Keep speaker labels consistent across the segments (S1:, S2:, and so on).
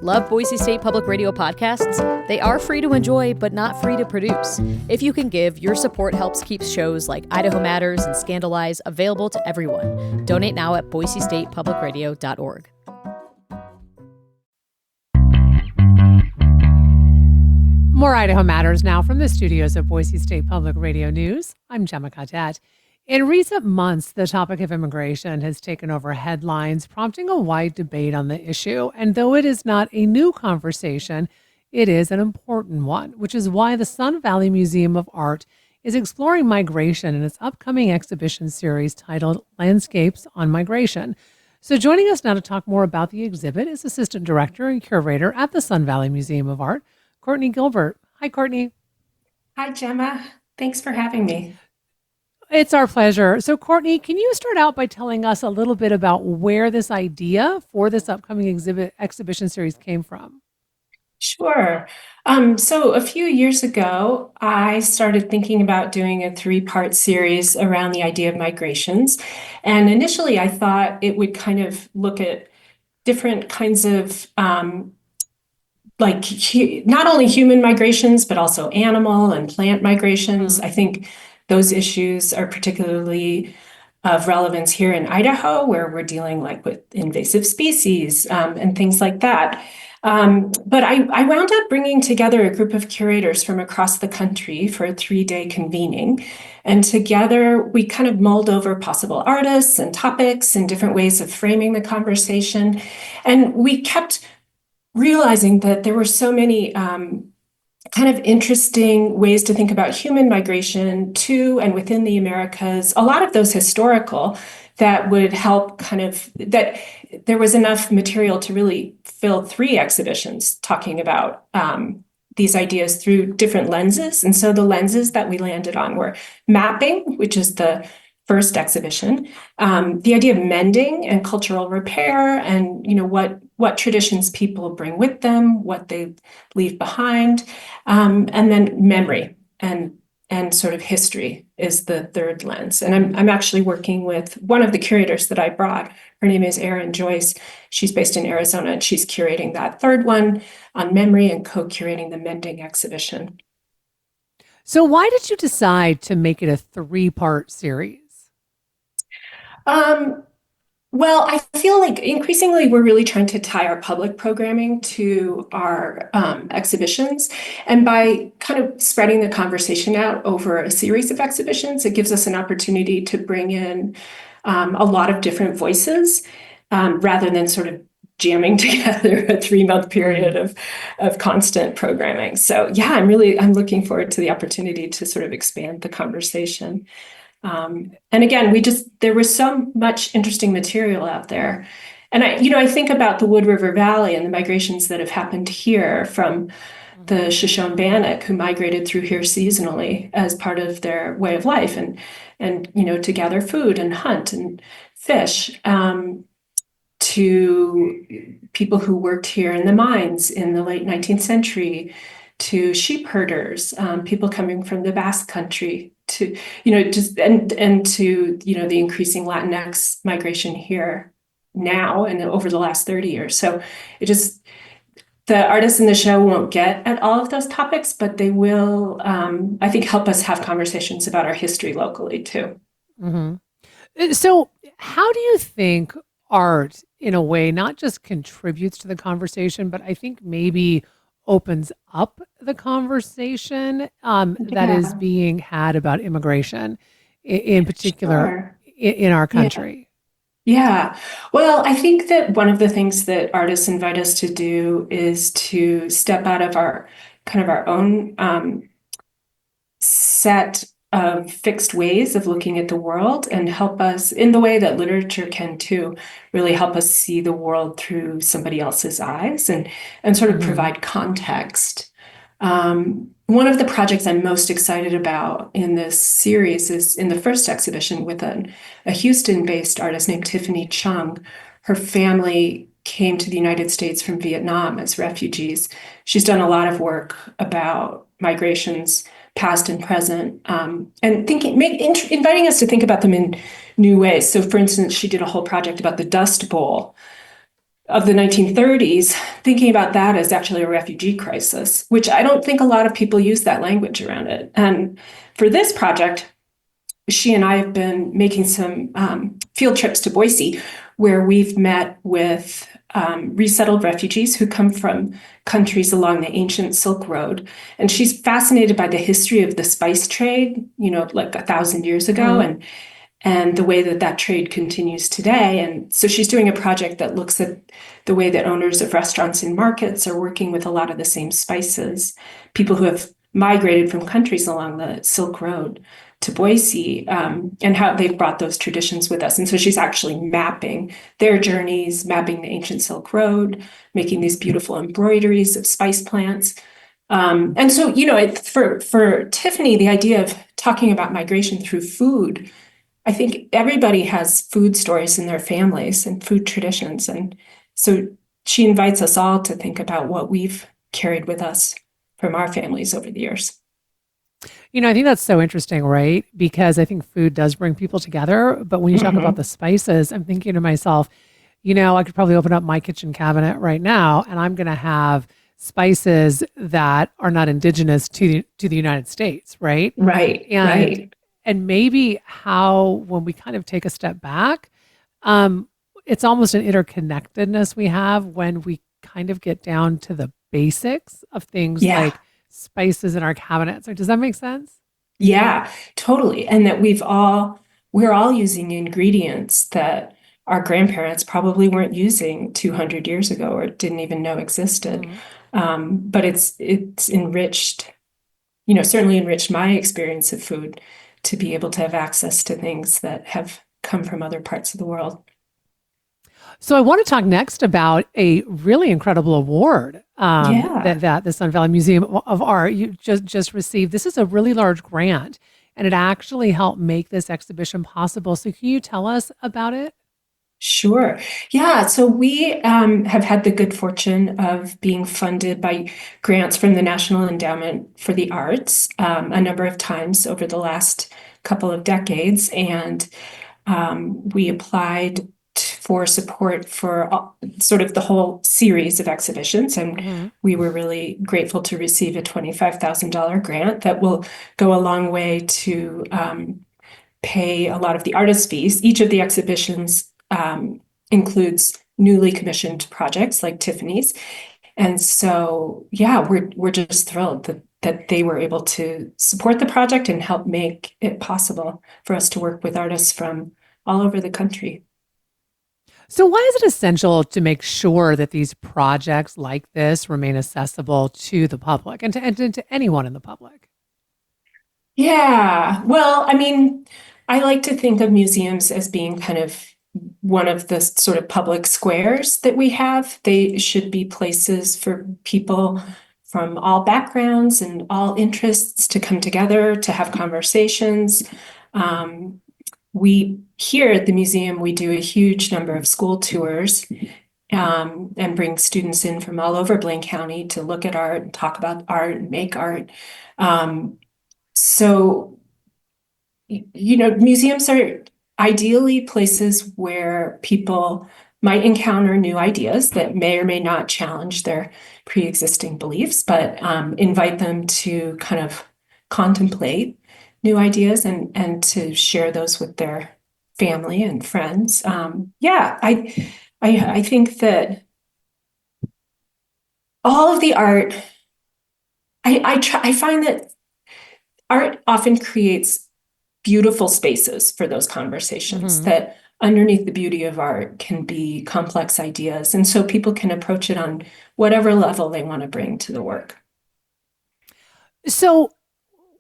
S1: Love Boise State Public Radio podcasts? They are free to enjoy, but not free to produce. If you can give, your support helps keep shows like Idaho Matters and Scandalize available to everyone. Donate now at boisestatepublicradio.org.
S2: More Idaho Matters now from the studios of Boise State Public Radio News. I'm Gemma Cadet. In recent months, the topic of immigration has taken over headlines, prompting a wide debate on the issue. And though it is not a new conversation, it is an important one, which is why the Sun Valley Museum of Art is exploring migration in its upcoming exhibition series titled Landscapes on Migration. So joining us now to talk more about the exhibit is Assistant Director and Curator at the Sun Valley Museum of Art, Courtney Gilbert. Hi, Courtney.
S3: Hi, Gemma. Thanks for having me.
S2: It's our pleasure. So, Courtney, can you start out by telling us a little bit about where this idea for this upcoming exhibition series came from?
S3: Sure. So a few years ago, I started thinking about doing a 3-part series around the idea of migrations. And initially, I thought it would kind of look at different kinds of not only human migrations, but also animal and plant migrations. I think those issues are particularly of relevance here in Idaho, where we're dealing with invasive species and things like that. But I wound up bringing together a group of curators from across the country for a 3-day convening. And together we kind of mulled over possible artists and topics and different ways of framing the conversation. And we kept realizing that there were so many kind of interesting ways to think about human migration to and within the Americas, a lot of those historical, that would help that there was enough material to really fill 3 exhibitions talking about these ideas through different lenses. And so the lenses that we landed on were mapping, which is the first exhibition, the idea of mending and cultural repair, and what traditions people bring with them, what they leave behind, and then memory and sort of history is the third lens. And I'm actually working with one of the curators that I brought. Her name is Erin Joyce. She's based in Arizona, and she's curating that third one on memory and co-curating the mending exhibition.
S2: So why did you decide to make it a 3-part series?
S3: Well, I feel like increasingly we're really trying to tie our public programming to our exhibitions. And by kind of spreading the conversation out over a series of exhibitions, it gives us an opportunity to bring in a lot of different voices rather than sort of jamming together a 3-month period of constant programming. So yeah, I'm looking forward to the opportunity to sort of expand the conversation. And again, there was so much interesting material out there. And I think about the Wood River Valley and the migrations that have happened here from the Shoshone-Bannock, who migrated through here seasonally as part of their way of life and to gather food and hunt and fish, to people who worked here in the mines in the late 19th century, to sheep herders, people coming from the Basque Country, to to the increasing Latinx migration here now and over the last 30 years. So the artists in the show won't get at all of those topics, but they will, I think, help us have conversations about our history locally too.
S2: Mm-hmm. So how do you think art, in a way, not just contributes to the conversation, but I think maybe opens up the conversation that is being had about immigration in particular in our country?
S3: Yeah. Well, I think that one of the things that artists invite us to do is to step out of our own set of fixed ways of looking at the world and help us, in the way that literature can too, really help us see the world through somebody else's eyes and sort of provide context. One of the projects I'm most excited about in this series is in the first exhibition with a Houston-based artist named Tiffany Chung. Her family came to the United States from Vietnam as refugees. She's done a lot of work about migrations, past and present, and inviting us to think about them in new ways. So for instance, she did a whole project about the Dust Bowl, of the 1930s, thinking about that as actually a refugee crisis, which I don't think a lot of people use that language around it. And for this project, she and I have been making some field trips to Boise, where we've met with resettled refugees who come from countries along the ancient Silk Road. And she's fascinated by the history of the spice trade, like 1,000 years ago, and the way that that trade continues today. And so she's doing a project that looks at the way that owners of restaurants and markets are working with a lot of the same spices, people who have migrated from countries along the Silk Road to Boise, and how they've brought those traditions with us. And so she's actually mapping their journeys, mapping the ancient Silk Road, making these beautiful embroideries of spice plants. And so, for Tiffany, the idea of talking about migration through food, I think everybody has food stories in their families and food traditions. And so she invites us all to think about what we've carried with us from our families over the years.
S2: I think that's so interesting, right? Because I think food does bring people together. But when you talk about the spices, I'm thinking to myself, I could probably open up my kitchen cabinet right now and I'm going to have spices that are not indigenous to the United States, right?
S3: Right, right.
S2: And maybe how, when we kind of take a step back, it's almost an interconnectedness we have when we kind of get down to the basics of things like spices in our cabinets. Or does that make sense?
S3: Yeah, totally. And that we're all using ingredients that our grandparents probably weren't using 200 years ago or didn't even know existed. But it's enriched, certainly enriched my experience of food to be able to have access to things that have come from other parts of the world.
S2: So I want to talk next about a really incredible award that the Sun Valley Museum of Art you just received. This is a really large grant, and it actually helped make this exhibition possible. So can you tell us about it?
S3: Sure. Yeah. So we have had the good fortune of being funded by grants from the National Endowment for the Arts a number of times over the last couple of decades. And we applied for support for sort of the whole series of exhibitions. And we were really grateful to receive a $25,000 grant that will go a long way to pay a lot of the artist fees. Each of the exhibitions includes newly commissioned projects like Tiffany's. And so, we're just thrilled that they were able to support the project and help make it possible for us to work with artists from all over the country.
S2: So why is it essential to make sure that these projects like this remain accessible to the public and to anyone in the public?
S3: Yeah, well, I mean, I like to think of museums as being kind of one of the sort of public squares that we have. They should be places for people from all backgrounds and all interests to come together, to have conversations. We here at the museum, we do a huge number of school tours and bring students in from all over Blaine County to look at art and talk about art and make art. So, museums are ideally places where people might encounter new ideas that may or may not challenge their pre-existing beliefs, but invite them to kind of contemplate new ideas and to share those with their family and friends. I think that all of the art, I find that art often creates beautiful spaces for those conversations, that underneath the beauty of art can be complex ideas. And so people can approach it on whatever level they want to bring to the work.
S2: So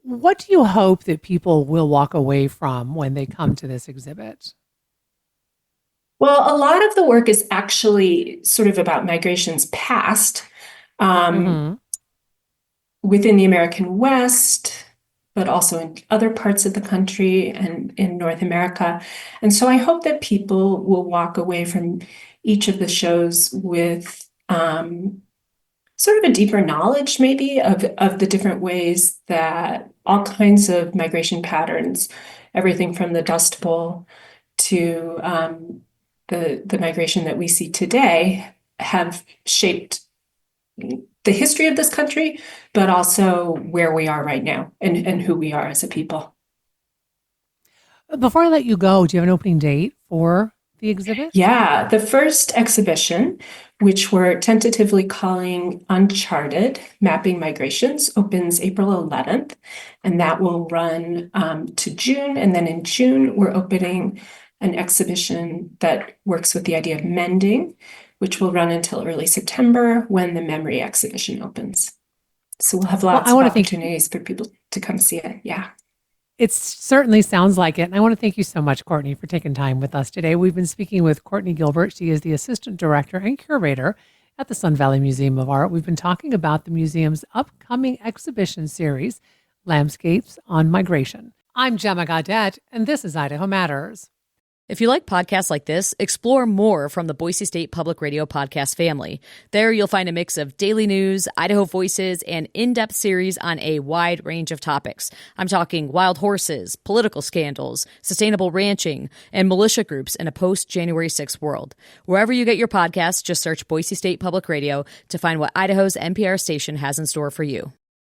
S2: what do you hope that people will walk away from when they come to this exhibit?
S3: Well, a lot of the work is actually sort of about migrations past within the American West, but also in other parts of the country and in North America. And so I hope that people will walk away from each of the shows with sort of a deeper knowledge maybe of the different ways that all kinds of migration patterns, everything from the Dust Bowl to the migration that we see today, have shaped the history of this country, but also where we are right now and who we are as a people.
S2: Before I let you go, do you have an opening date for the exhibit?
S3: Yeah, the first exhibition, which we're tentatively calling Uncharted, Mapping Migrations, opens April 11th, and that will run to June. And then in June, we're opening an exhibition that works with the idea of mending, which will run until early September when the memory exhibition opens. So we'll have lots of opportunities for people to come see it. Yeah.
S2: It certainly sounds like it. And I want to thank you so much, Courtney, for taking time with us today. We've been speaking with Courtney Gilbert. She is the assistant director and curator at the Sun Valley Museum of Art. We've been talking about the museum's upcoming exhibition series, Landscapes on Migration. I'm Gemma Gaudette, and this is Idaho Matters.
S1: If you like podcasts like this, explore more from the Boise State Public Radio podcast family. There you'll find a mix of daily news, Idaho Voices, and in-depth series on a wide range of topics. I'm talking wild horses, political scandals, sustainable ranching, and militia groups in a post-January 6th world. Wherever you get your podcasts, just search Boise State Public Radio to find what Idaho's NPR station has in store for you.